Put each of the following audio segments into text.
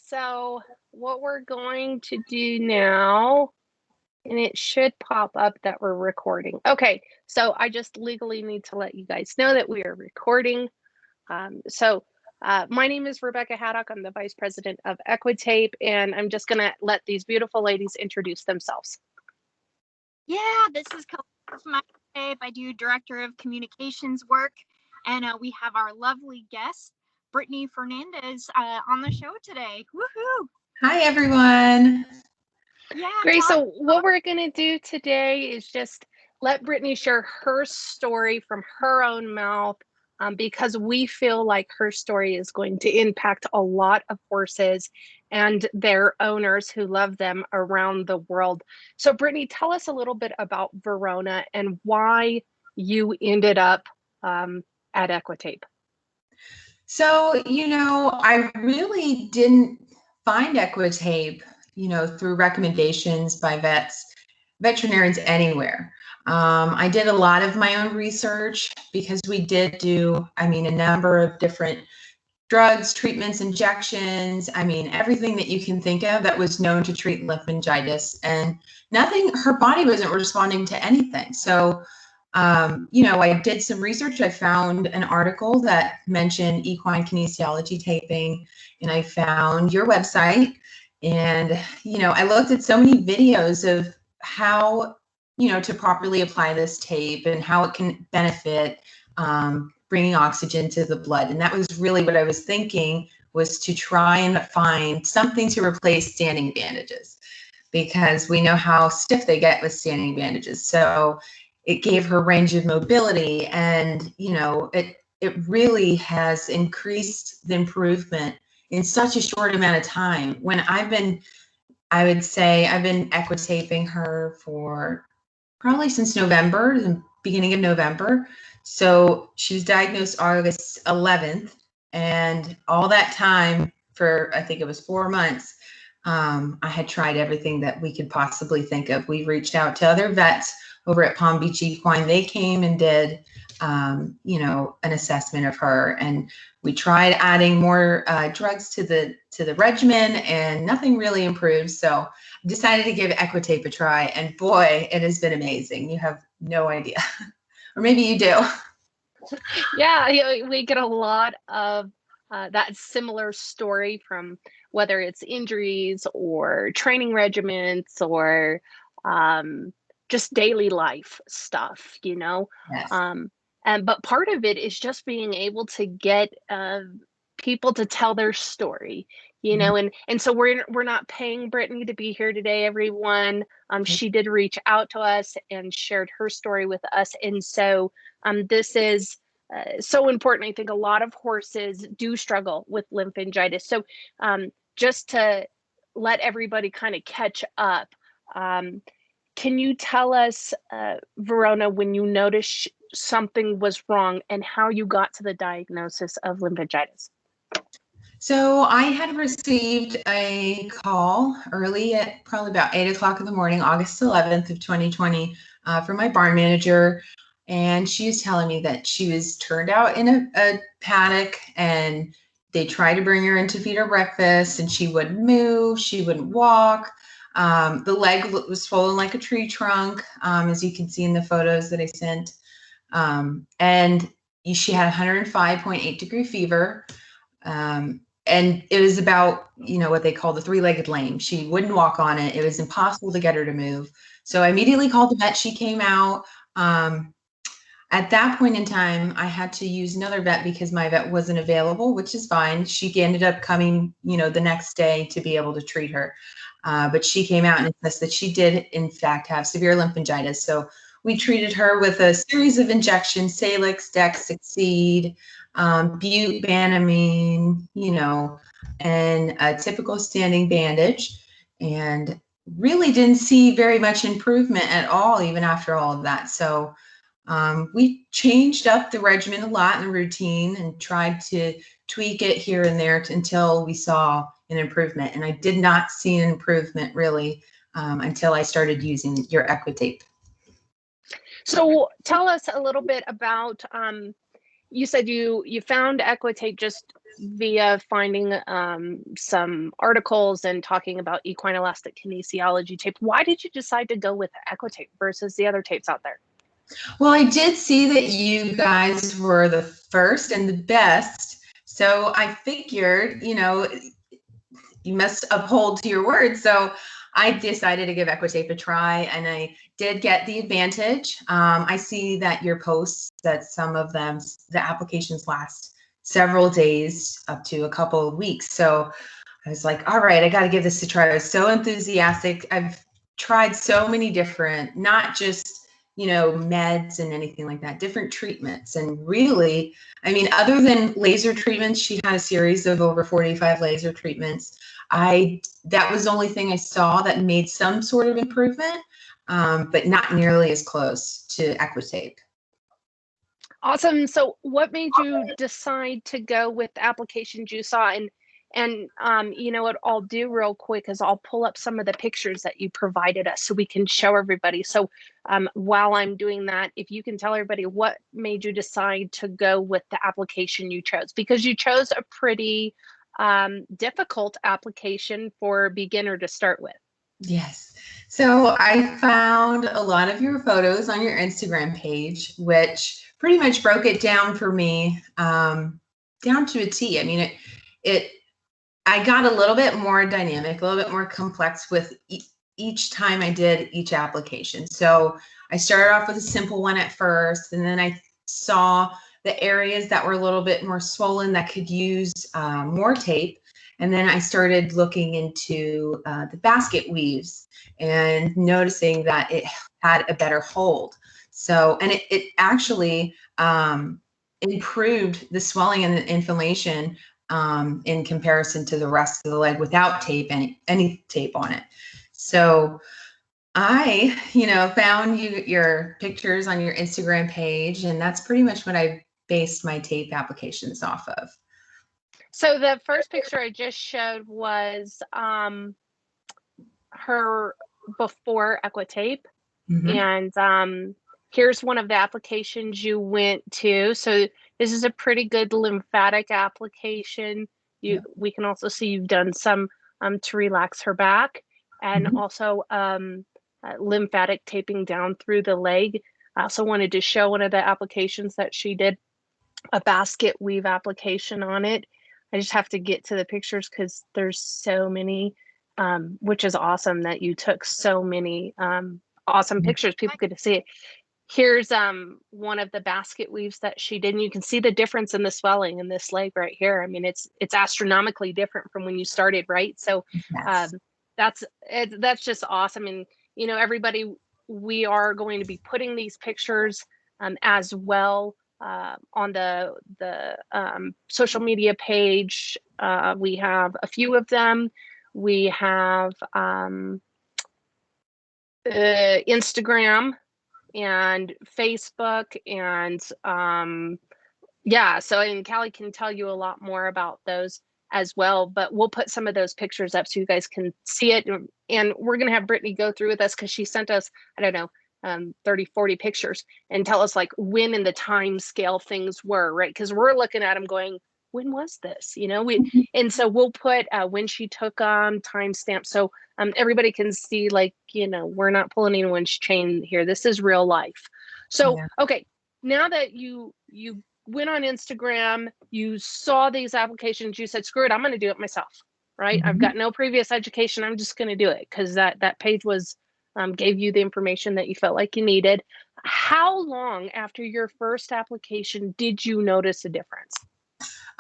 So what we're going to do now, and it should pop up that we're recording. Okay, so I just legally need to let you guys know that we are recording. My name is Rebecca Haddock. I'm the Vice President of EquiTape, and I'm just gonna let these beautiful ladies introduce themselves. Yeah, this is Calandra from Equi-Tape. I do Director of Communications work, and we have our lovely guest, Brittany Fernandez, on the show today. Woohoo! Hi, everyone. Yeah. Great. So what we're going to do today is just let Brittany share her story from her own mouth, because we feel like her story is going to impact a lot of horses and their owners who love them around the world. So Brittany, tell us a little bit about Verona and why you ended up at EquiTape. So, I really didn't find EquiTape, through recommendations by veterinarians anywhere. I did a lot of my own research because we did do, a number of different drugs, treatments, injections, everything that you can think of that was known to treat lymphangitis, and her body wasn't responding to anything. So, I did some research. I found an article that mentioned equine kinesiology taping, and I found your website. And, I looked at so many videos of how, to properly apply this tape and how it can benefit bringing oxygen to the blood. And that was really what I was thinking, was to try and find something to replace standing bandages, because we know how stiff they get with standing bandages. So it gave her range of mobility, and it really has increased the improvement in such a short amount of time. When I would say I've been equitaping her for probably since November, the beginning of November. So she was diagnosed August 11th, and all that time, for I think it was 4 months, I had tried everything that we could possibly think of. We reached out to other vets over at Palm Beach Equine. They came and did, an assessment of her, and we tried adding more drugs to the regimen, and nothing really improved. So I decided to give EquiTape a try, and boy, it has been amazing. You have no idea, or maybe you do. Yeah, we get a lot of that similar story from whether it's injuries or training regimens or just daily life stuff, Yes. But part of it is just being able to get people to tell their story, and so we're not paying Brittany to be here today, everyone. She did reach out to us and shared her story with us, and so this is so important. I think a lot of horses do struggle with lymphangitis. So just to let everybody kind of catch up, can you tell us, Verona, when you noticed something was wrong and how you got to the diagnosis of lymphangitis? So I had received a call early at probably about 8 o'clock in the morning, August 11th of 2020, from my barn manager. And she was telling me that she was turned out in a paddock, and they tried to bring her in to feed her breakfast, and she wouldn't move, she wouldn't walk. The leg was swollen like a tree trunk, as you can see in the photos that I sent. And she had 105.8 degree fever. And it was about, what they call the three-legged lame. She wouldn't walk on it. It was impossible to get her to move. So I immediately called the vet. She came out. At that point in time, I had to use another vet because my vet wasn't available, which is fine. She ended up coming, the next day to be able to treat her. But she came out and assessed that she did, in fact, have severe lymphangitis. So we treated her with a series of injections: Salix, Dex, Succeed, butanamine, and a typical standing bandage, and really didn't see very much improvement at all, even after all of that. So we changed up the regimen a lot and the routine, and tried to tweak it here and there until we saw an improvement. And I did not see an improvement really until I started using your EquiTape. So tell us a little bit about, you said you found EquiTape just via finding some articles and talking about equine elastic kinesiology tape. Why did you decide to go with EquiTape versus the other tapes out there? Well, I did see that you guys were the first and the best. So I figured, you know, you must uphold to your word. So I decided to give EquiTape a try, and I did get the advantage. I see that your posts, that some of them, the applications last several days up to a couple of weeks. So I was like, all right, I got to give this a try. I was so enthusiastic. I've tried so many different, not just, you know, meds and anything like that, different treatments. And really, I mean, other than laser treatments, she had a series of over 45 laser treatments. That was the only thing I saw that made some sort of improvement, but not nearly as close to EquiTape. Awesome. So what made you decide to go with the applications you saw? And you know what I'll do real quick is I'll pull up some of the pictures that you provided us so we can show everybody. So while I'm doing that, if you can tell everybody what made you decide to go with the application you chose, because you chose a pretty difficult application for a beginner to start with. Yes. So I found a lot of your photos on your Instagram page, which pretty much broke it down for me, down to a T. I mean, I got a little bit more dynamic, a little bit more complex with each time I did each application. So I started off with a simple one at first, and then I saw the areas that were a little bit more swollen that could use more tape. And then I started looking into the basket weaves and noticing that it had a better hold. So, and it actually improved the swelling and the inflammation in comparison to the rest of the leg without tape, any tape on it. So I, you know, found your pictures on your Instagram page, and that's pretty much what I based my tape applications off of. So the first picture I just showed was her before EquiTape. And here's one of the applications you went to. So this is a pretty good lymphatic application. We can also see you've done some to relax her back, and also lymphatic taping down through the leg. I also wanted to show one of the applications that she did, a basket weave application on it. I just have to get to the pictures because there's so many, which is awesome that you took so many awesome pictures. People get to see it. Here's one of the basket weaves that she did, and you can see the difference in the swelling in this leg right here. I mean, it's astronomically different from when you started, right? So that's just awesome. And you know, everybody, we are going to be putting these pictures as well on the social media page. We have a few of them. We have Instagram and Facebook, and yeah, so, and Callie can tell you a lot more about those as well, but we'll put some of those pictures up so you guys can see it. And we're going to have Brittany go through with us because she sent us, I don't know, 30, 40 pictures and tell us like when in the time scale things were, right? Because we're looking at them going, when was this? You know, and so we'll put when she took timestamp, so everybody can see, like, you know, we're not pulling anyone's chain here. This is real life. So okay, now that you went on Instagram, you saw these applications, you said, screw it, I'm going to do it myself, right? I've got no previous education, I'm just going to do it, because that page was gave you the information that you felt like you needed. How long after your first application did you notice a difference?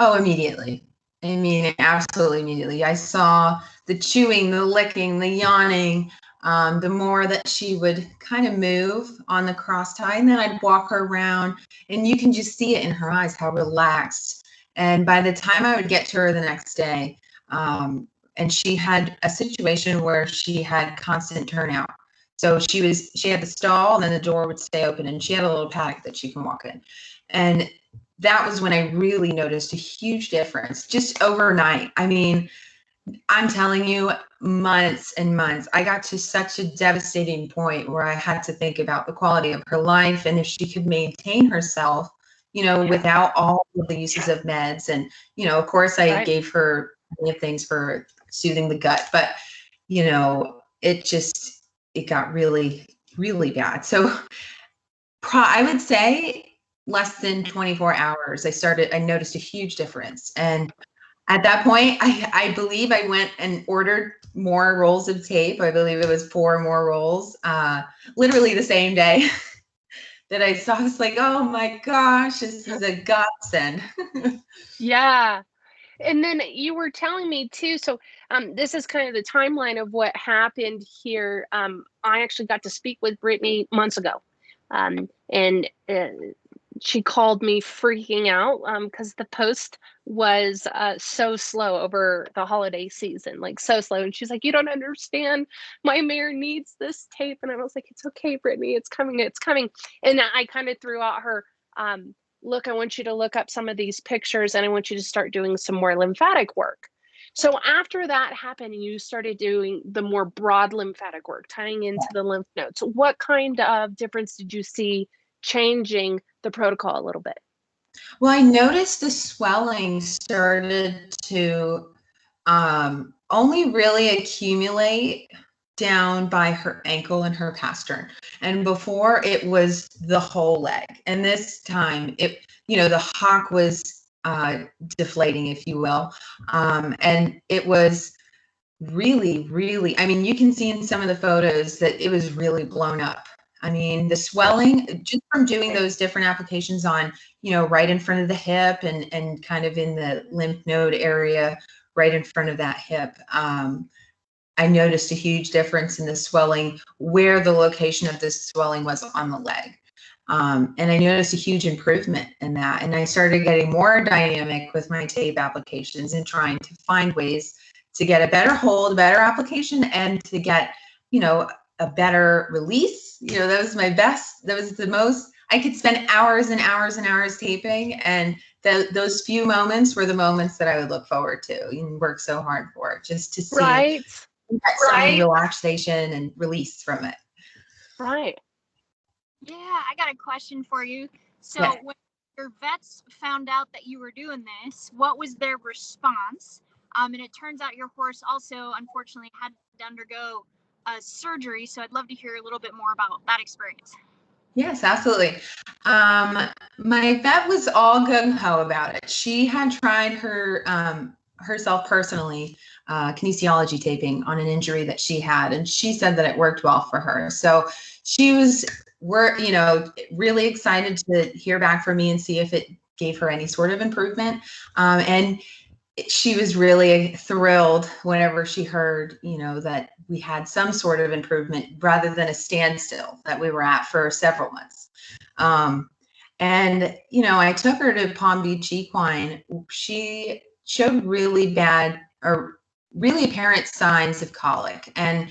Oh, immediately. I mean, absolutely immediately. I saw the chewing, the licking, the yawning, the more that she would kind of move on the cross tie, and then I'd walk her around, and you can just see it in her eyes, how relaxed. And by the time I would get to her the next day, and she had a situation where she had constant turnout. So she had the stall, and then the door would stay open, and she had a little paddock that she can walk in. And that was when I really noticed a huge difference just overnight. I mean, I'm telling you, months and months. I got to such a devastating point where I had to think about the quality of her life and if she could maintain herself, without all of the uses of meds. And, of course I Right. gave her many of things for soothing the gut, but, it got really, really bad. So I would say less than 24 hours, I noticed a huge difference. And at that point, I believe I went and ordered more rolls of tape. I believe it was 4 more rolls, literally the same day that I saw. I was like, oh my gosh, this is a godsend. Yeah. And then you were telling me too, so this is kind of the timeline of what happened here. I actually got to speak with Brittany months ago. And she called me freaking out because the post was so slow over the holiday season, like so slow. And she's like, you don't understand. My mare needs this tape. And I was like, it's okay, Brittany, it's coming, it's coming. And I kind of threw out her, look, I want you to look up some of these pictures and I want you to start doing some more lymphatic work. So after that happened, you started doing the more broad lymphatic work, tying into the lymph nodes. What kind of difference did you see changing the protocol a little bit? Well, I noticed the swelling started to only really accumulate down by her ankle and her pastern. And before it was the whole leg. And this time the hock was deflating, if you will. And it was really, really, I mean, you can see in some of the photos that it was really blown up. I mean, the swelling just from doing those different applications on, right in front of the hip and kind of in the lymph node area, right in front of that hip. I noticed a huge difference in the swelling where the location of this swelling was on the leg. And I noticed a huge improvement in that. And I started getting more dynamic with my tape applications and trying to find ways to get a better hold, a better application, and to get, a better release. That was my best. That was the most. I could spend hours and hours and hours taping, and those few moments were the moments that I would look forward to and work so hard for, just to see some relaxation and release from it. Right. Yeah, I got a question for you. So when your vets found out that you were doing this, what was their response? And it turns out your horse also, unfortunately, had to undergo surgery. So I'd love to hear a little bit more about that experience. Yes, absolutely. My vet was all gung-ho about it. She had tried herself personally, kinesiology taping on an injury that she had, and she said that it worked well for her. So she was, really excited to hear back from me and see if it gave her any sort of improvement. And she was really thrilled whenever she heard, that we had some sort of improvement rather than a standstill that we were at for several months. And, I took her to Palm Beach Equine. She showed really bad or really apparent signs of colic. And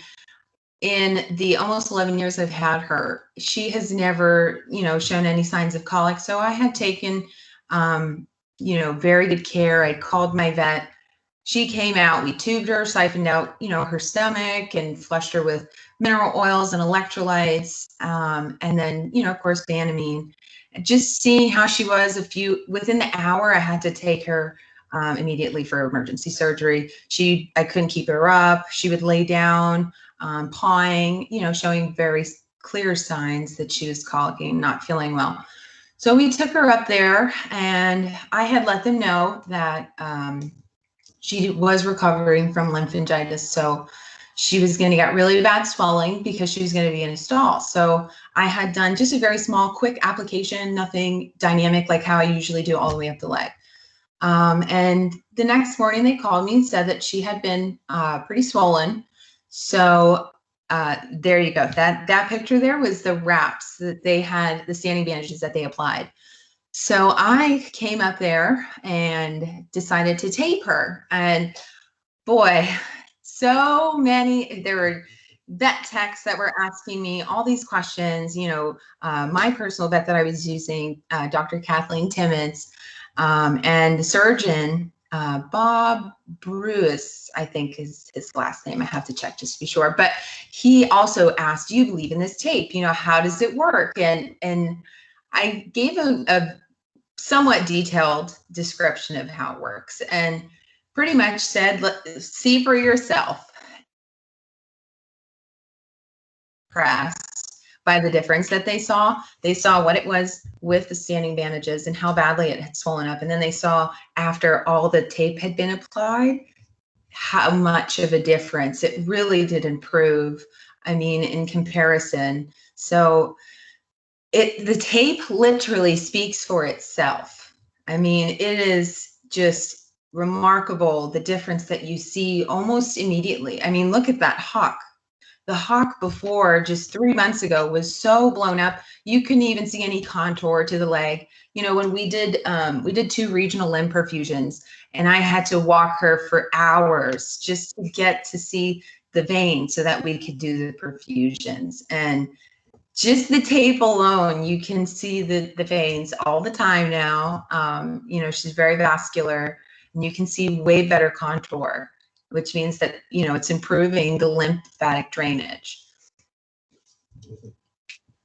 in the almost 11 years I've had her, she has never, shown any signs of colic. So I had taken, very good care. I called my vet. She came out, we tubed her, siphoned out, her stomach and flushed her with mineral oils and electrolytes. And then, of course, Banamine. Just seeing how she was within the hour, I had to take her immediately for emergency surgery. I couldn't keep her up. She would lay down, pawing, showing very clear signs that she was colicking, not feeling well. So we took her up there, and I had let them know that she was recovering from lymphangitis. So she was going to get really bad swelling because she was going to be in a stall. So I had done just a very small, quick application, nothing dynamic like how I usually do all the way up the leg. And the next morning they called me and said that she had been pretty swollen. So there you go. That picture there was the wraps that they had, the standing bandages that they applied. So I came up there and decided to tape her. And boy, there were vet techs that were asking me all these questions, my personal vet that I was using, Dr. Kathleen Timmons, and the surgeon, Bob Bruce, I think is his last name. I have to check just to be sure. But he also asked, do you believe in this tape? How does it work? And I gave a somewhat detailed description of how it works, and pretty much said, see for yourself. Impressed by the difference that they saw. They saw what it was with the standing bandages and how badly it had swollen up. And then they saw after all the tape had been applied, how much of a difference it really did improve. I mean, in comparison. So the tape literally speaks for itself. I mean, it is just remarkable, the difference that you see almost immediately. I mean, look at that hock. The hock before, just 3 months ago, was so blown up you couldn't even see any contour to the leg. You know, when we did 2 regional limb perfusions, and I had to walk her for hours just to get to see the vein so that we could do the perfusions. And just the tape alone, you can see the veins all the time now. You know, she's very vascular, and you can see way better contour, which means that, you know, it's improving the lymphatic drainage.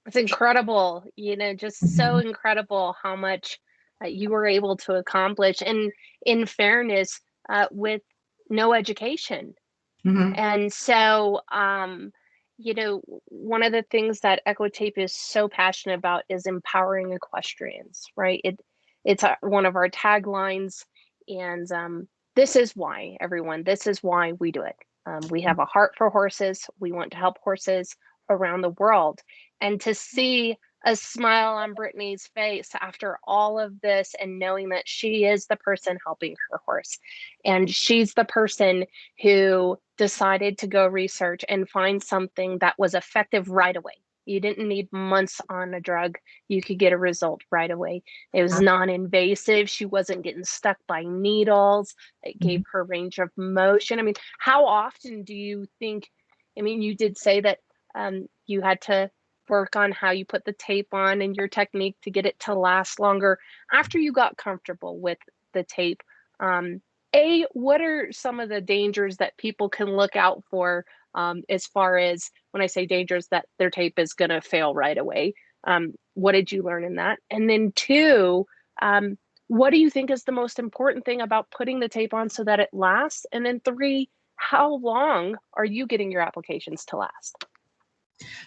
It's incredible, you know, just so incredible how much you were able to accomplish. And in fairness, with no education. And so, you know, one of the things that EquiTape is so passionate about is empowering equestrians, right? It's one of our taglines, and this is why, everyone, this is why we do it. We have a heart for horses. We want to help horses around the world. And to see a smile on Brittany's face after all of this, and knowing that she is the person helping her horse, and she's the person who decided to go research and find something that was effective right away. You didn't need months on a drug. You could get a result right away. It was non-invasive. She wasn't getting stuck by needles. It gave her range of motion. I mean, how often do you think, I mean, you did say that you had to work on how you put the tape on and your technique to get it to last longer. After you got comfortable with the tape, what are some of the dangers that people can look out for, as far as, when I say dangers, that their tape is going to fail right away? What did you learn in that? And then 2, what do you think is the most important thing about putting the tape on so that it lasts? And then 3, how long are you getting your applications to last?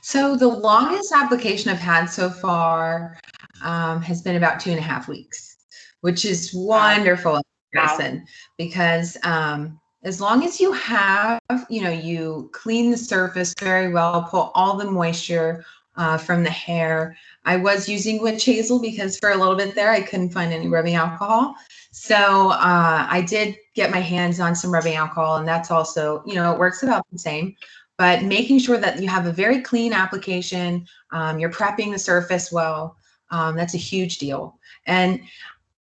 So the longest application I've had so far has been about 2.5 weeks, which is wonderful. Because as long as you have, you know, you clean the surface very well, pull all the moisture from the hair. I was using witch hazel because for a little bit there I couldn't find any rubbing alcohol. So I did get my hands on some rubbing alcohol, and that's also, you know, it works about the same. But making sure that you have a very clean application, you're prepping the surface well, that's a huge deal. And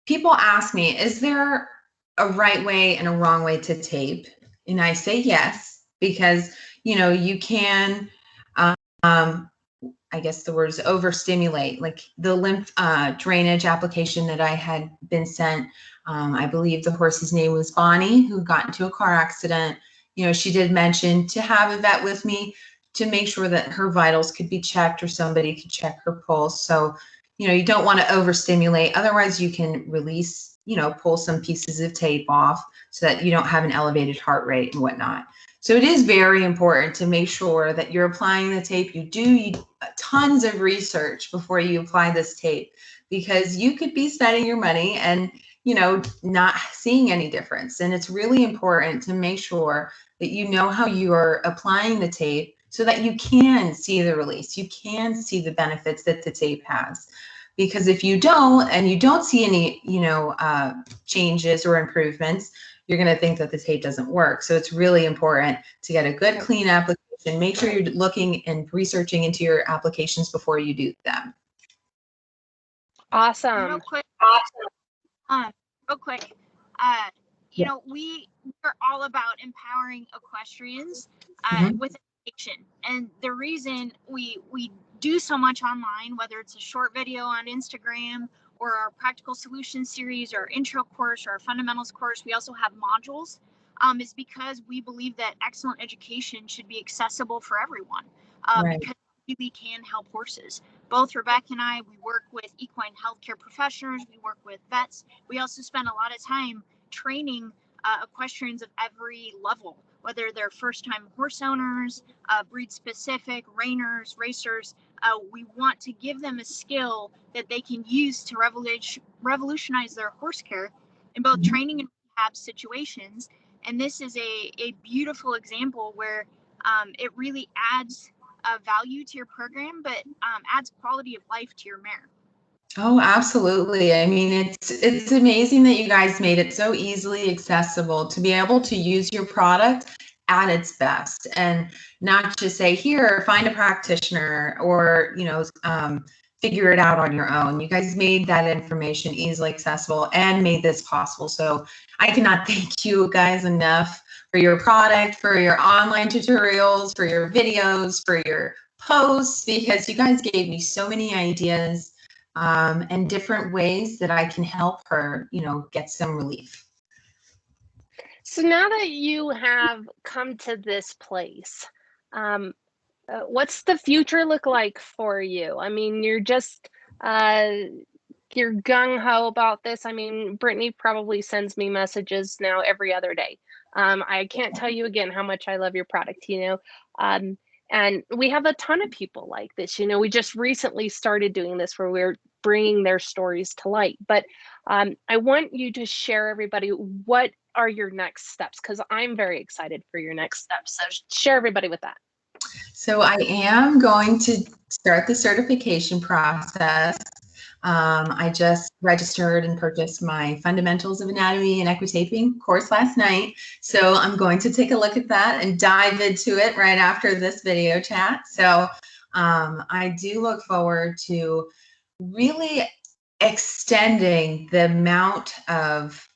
people ask me, is there a right way and a wrong way to tape? And I say yes, because, you know, you can, I guess the word is overstimulate, like the lymph drainage application that I had been sent. I believe the horse's name was Bonnie, who got into a car accident. You know, she did mention to have a vet with me to make sure that her vitals could be checked, or somebody could check her pulse. So, you know, you don't want to overstimulate. Otherwise, you can release, you know, pull some pieces of tape off so that you don't have an elevated heart rate and whatnot. So it is very important to make sure that you're applying the tape. You do tons of research before you apply this tape, because you could be spending your money and, you know, not seeing any difference. And it's really important to make sure that you know how you are applying the tape so that you can see the release. You can see the benefits that the tape has. Because if you don't, and you don't see any, you know, changes or improvements, you're going to think that the tape doesn't work. So it's really important to get a good, clean application. Make sure you're looking and researching into your applications before you do them. Awesome. Real quick, you know, we're all about empowering equestrians with education. And the reason we do so much online, whether it's a short video on Instagram or our practical solutions series or intro course or our fundamentals course, we also have modules, is because we believe that excellent education should be accessible for everyone, because it really can help horses. both Rebecca and I, we work with equine healthcare professionals, we work with vets. We also spend a lot of time training equestrians of every level, whether they're first-time horse owners, breed-specific, reiners, racers. We want to give them a skill that they can use to revolutionize their horse care in both training and rehab situations. And this is a beautiful example where it really adds value to your program, but adds quality of life to your mare. Oh, absolutely. I mean, it's amazing that you guys made it so easily accessible to be able to use your product at its best, and not just say, here, find a practitioner, or, you know, figure it out on your own. You guys made that information easily accessible and made this possible. So I cannot thank you guys enough for your product, for your online tutorials, for your videos, for your posts, because you guys gave me so many ideas and different ways that I can help her, you know, get some relief. So now that you have come to this place, what's the future look like for you? I mean, you're just, you're gung-ho about this. I mean, Brittany probably sends me messages now every other day. I can't tell you again how much I love your product, you know. And we have a ton of people like this. You know, we just recently started doing this where we're bringing their stories to light. But I want you to share, everybody, what are your next steps? Because I'm very excited for your next steps. So share everybody with that. So I am going to start the certification process. I just registered and purchased my Fundamentals of Anatomy and Equi-Taping course last night. So I'm going to take a look at that and dive into it right after this video chat. So I do look forward to really extending the amount of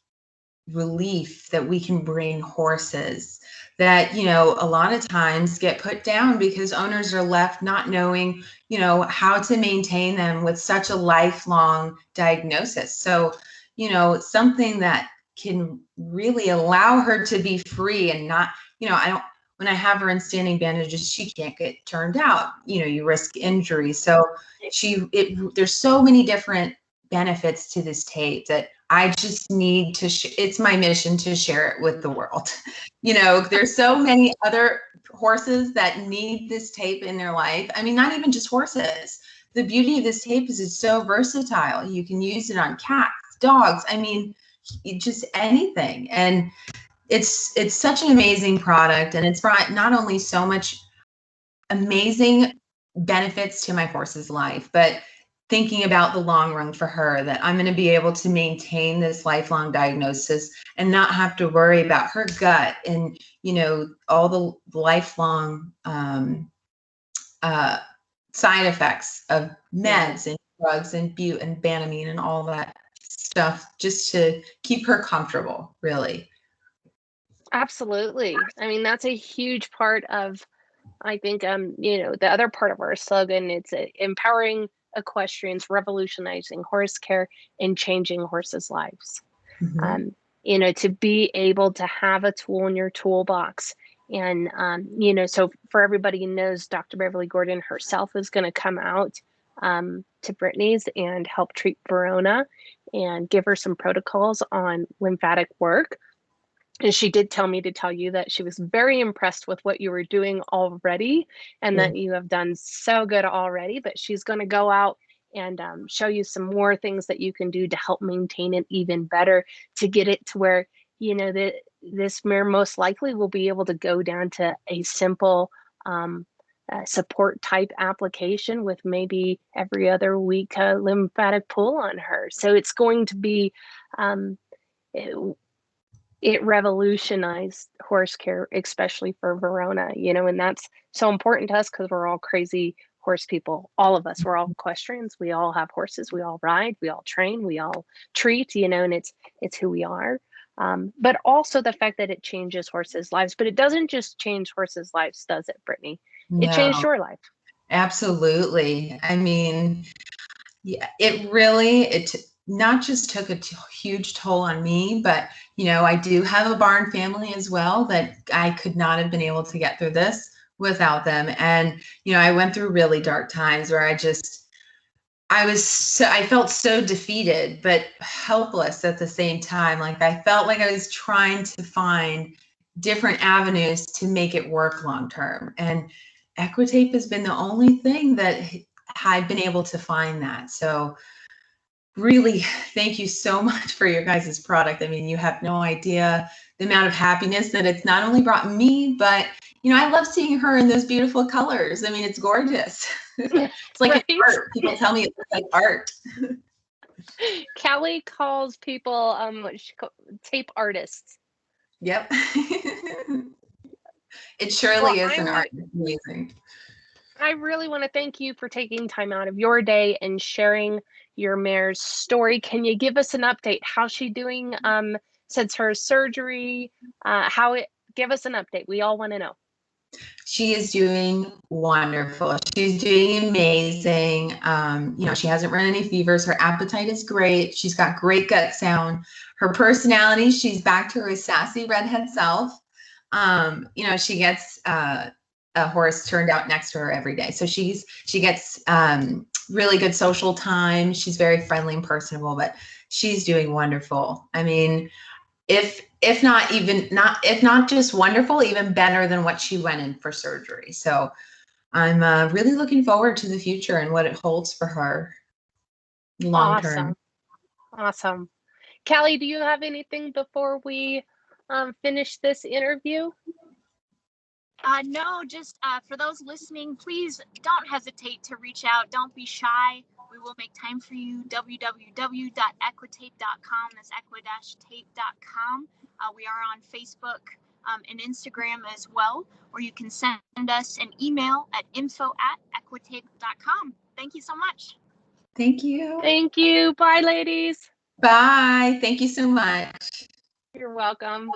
relief that we can bring horses that, you know, a lot of times get put down because owners are left not knowing, you know, how to maintain them with such a lifelong diagnosis. So, you know, something that can really allow her to be free and not, you know, when I have her in standing bandages, she can't get turned out, you know, you risk injury. So there's so many different benefits to this tape that I just need to, it's my mission to share it with the world. You know, there's so many other horses that need this tape in their life. I mean, not even just horses. The beauty of this tape is it's so versatile. You can use it on cats, dogs. I mean, just anything. And it's such an amazing product, and it's brought not only so much amazing benefits to my horse's life, but thinking about the long run for her, that I'm going to be able to maintain this lifelong diagnosis and not have to worry about her gut and, you know, all the lifelong side effects of meds and drugs and bute and Banamine and all that stuff, just to keep her comfortable, really. Absolutely. I mean, that's a huge part of, I think, you know, the other part of our slogan. It's empowering equestrians, revolutionizing horse care, and changing horses' lives. Mm-hmm. You know, to be able to have a tool in your toolbox. And, you know, so for everybody who knows, Dr. Beverly Gordon herself is going to come out to Brittany's and help treat Verona and give her some protocols on lymphatic work. And she did tell me to tell you that she was very impressed with what you were doing already, and that you have done so good already. But she's going to go out and show you some more things that you can do to help maintain it even better, to get it to where, you know, that this mare most likely will be able to go down to a simple support type application with maybe every other week lymphatic pull on her. So it's going to be it revolutionized horse care, especially for Verona, you know, and that's so important to us because we're all crazy horse people. All of us, we're all equestrians. We all have horses. We all ride. We all train. We all treat, you know, and it's who we are. But also the fact that it changes horses' lives. But it doesn't just change horses' lives, does it, Brittany? It changed your life. Absolutely. I mean, yeah, it really, not just took a huge toll on me, but, you know, I do have a barn family as well that I could not have been able to get through this without them. And, you know, I went through really dark times where I just I felt so defeated, but helpless at the same time. Like I felt like I was trying to find different avenues to make it work long term. And EquiTape has been the only thing that I've been able to find that. So really, thank you so much for your guys' product. I mean, you have no idea the amount of happiness that it's not only brought me, but I love seeing her in those beautiful colors. I mean, it's gorgeous. It's like Right? an art. People tell me it's like art. Callie calls people tape artists. Yep. It surely is an art. It's amazing. I really want to thank you for taking time out of your day and sharing your mare's story. Can you give us an update? How's she doing since her surgery? Give us an update. We all want to know. She is doing wonderful. She's doing amazing. She hasn't run any fevers. Her appetite is great. She's got great gut sound. Her personality, she's back to her sassy redhead self. She gets a horse turned out next to her every day. So she gets really good social time. She's very friendly and personable, but she's doing wonderful. I mean, if not just wonderful, even better than what she went in for surgery. So I'm really looking forward to the future and what it holds for her long term. Awesome. Callie, do you have anything before we finish this interview? No, just for those listening, please don't hesitate to reach out. Don't be shy. We will make time for you. www.equitape.com. That's equi-tape.com. We are on Facebook and Instagram as well, or you can send us an email at info@equitape.com. Thank you so much. Thank you. Thank you. Bye, ladies. Bye. Thank you so much. You're welcome.